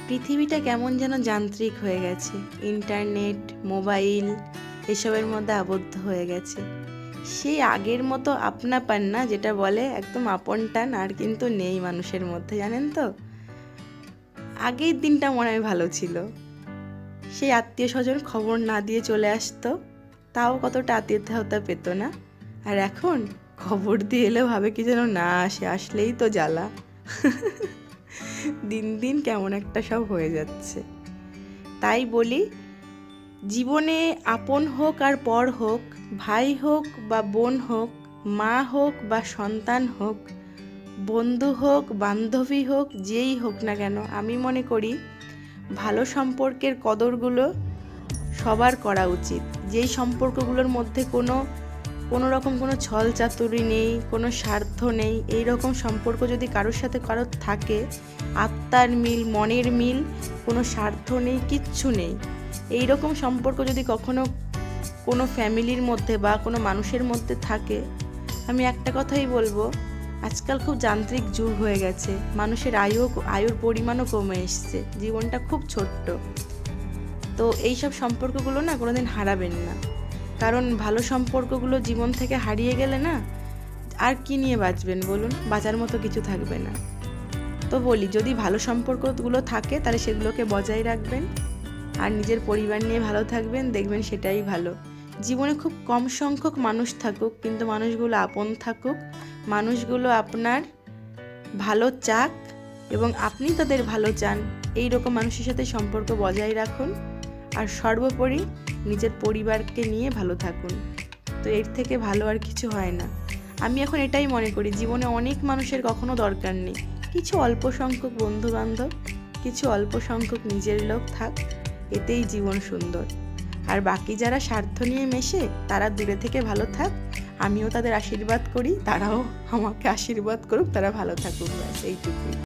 পৃথিবীটা কেমন যেন যান্ত্রিক হয়ে গেছে। ইন্টারনেট, মোবাইল এসবের মধ্যে আবদ্ধ হয়ে গেছে। সেই আগের মতো আপনাপন না, যেটা বলে একদম আপন টান আর কিন্তু নেই মানুষের মধ্যে, জানেন তো। আগের দিনটা মনে হয় ভালো ছিল। সেই আত্মীয় স্বজন খবর না দিয়ে চলে আসতো, তাও কতটা আতিথেয়তা পেত না। আর এখন খবর দিয়ে এলেও ভাবে কি যেন না আসলেই তো জ্বালা। দিন দিন কেমন একটা সব হয়ে যাচ্ছে। তাই বলি, জীবনে আপন হোক আর পর হোক, ভাই হোক বা বোন হোক, মা হোক বা সন্তান হোক, বন্ধু হোক বান্ধবী হোক, যেই হোক না কেন, আমি মনে করি ভালো সম্পর্কের কদরগুলো সবার করা উচিত। যেই সম্পর্কগুলোর মধ্যে কোনো রকম কোনো ছল চাতুরি নেই, কোনো স্বার্থ নেই, এই রকম সম্পর্ক যদি কারোর সাথে কারোর থাকে, আত্মার মিল, মনের মিল, কোনো স্বার্থ নেই, কিচ্ছু নেই, এই রকম সম্পর্ক যদি কখনো কোনো ফ্যামিলির মধ্যে বা কোনো মানুষের মধ্যে থাকে, আমি একটা কথাই বলবো, আজকাল খুব যান্ত্রিক যুগ হয়ে গেছে, মানুষের আয়ুর পরিমাণও কমে এসছে, জীবনটা খুব ছোট্ট। তো এইসব সম্পর্কগুলো না কোনোদিন হারাবেন না, কারণ ভালো সম্পর্কগুলো জীবন থেকে হারিয়ে গেলে না আর কি নিয়ে বাঁচবেন বলুন, বাঁচার মতো কিছু থাকবে না। তো বলি, যদি ভালো সম্পর্কগুলো থাকে তাহলে সেগুলোকে বজায় রাখবেন আর নিজের পরিবার নিয়ে ভালো থাকবেন, দেখবেন সেটাই ভালো। জীবনে খুব কম সংখ্যক মানুষ থাকুক, কিন্তু মানুষগুলো আপন থাকুক, মানুষগুলো আপনার ভালো চাক এবং আপনি তাদের ভালো চান, এই রকম মানুষের সাথে সম্পর্ক বজায় রাখুন। আর সর্বোপরি নিজের পরিবারকে নিয়ে ভালো থাকুন। তো এর থেকে ভালো আর কিছু হয় না। আমি এখন এটাই মনে করি, জীবনে অনেক মানুষের কখনো দরকার নেই, কিছু অল্প সংখ্যক বন্ধু বান্ধব, কিছু অল্প সংখ্যক নিজের লোক থাক, এতেই জীবন সুন্দর। আর বাকি যারা স্বার্থ নিয়ে মেশে, তারা দূরে থেকে ভালো থাক, আমিও তাদের আশীর্বাদ করি, তারাও আমাকে আশীর্বাদ করুক, তারা ভালো থাকুক, ব্যাস এইটুকুই।